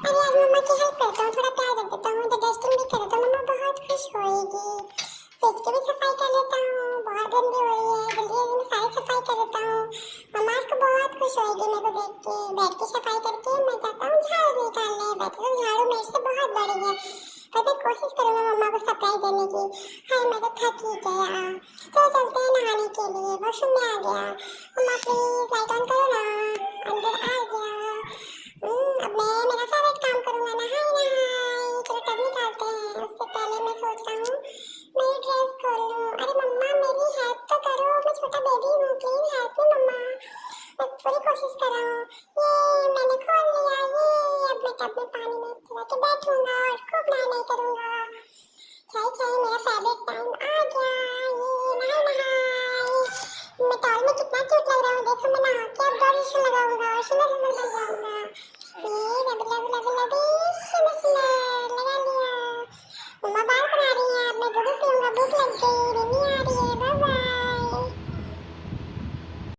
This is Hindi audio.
अरे आज मम्मा की हेल्प करता हूँ, थोड़ा प्यार रख देता हूँ, तो डस्टिंग भी करे तो मम्मा बहुत खुश होएगी। फ्रिज की भी सफाई कर लेता हूँ, बहुत गंदी हो रही है, जल्दी जल्दी में सारी सफाई कर लेता हूँ। मम्मा आज को बहुत खुश होएगी मेरे को देख के। बेड की सफाई करके मैं जाता हूँ झाड़ू निकालने। वैसे तो झाड़ू मेरे से बहुत बड़ी है, पर मैं कोशिश करूंगा मम्मा को सरप्राइज देने की। हाय मैं तो थक ही गया, चलो चलते हैं नहाने के लिए, वॉशरूम में आ गया। मम्मा प्लीज लाइट ऑन करो ना, अंदर आ गया। अब मैं मेरा फेवरेट काम करूंगा, नहाई नहाई। चलो टब निकालते हैं, उससे पहले मैं सोच रहा हूँ मेरी ड्रेस खोल लूं। अरे मम्मा मेरी हेल्प तो करो, मैं छोटा बेबी हूँ, प्लीज हेल्प मी मम्मा। मैं पूरी कोशिश कर रहा हूँ। ये मैंने खोल लिया, ये अब मैं टब में पानी में चला के बैठूंगा और खूब नहाई करूंगा। चाय चाय मेरा फेवरेट टाइम आ गया, ये नहाई नहाई। मैं टॉल में कितना क्यूट लग रहा हूँ, देखो मैं नहा के अब बॉडी लोशन लगाऊंगा और सुंदर सुंदर बन जाऊंगा। ये रब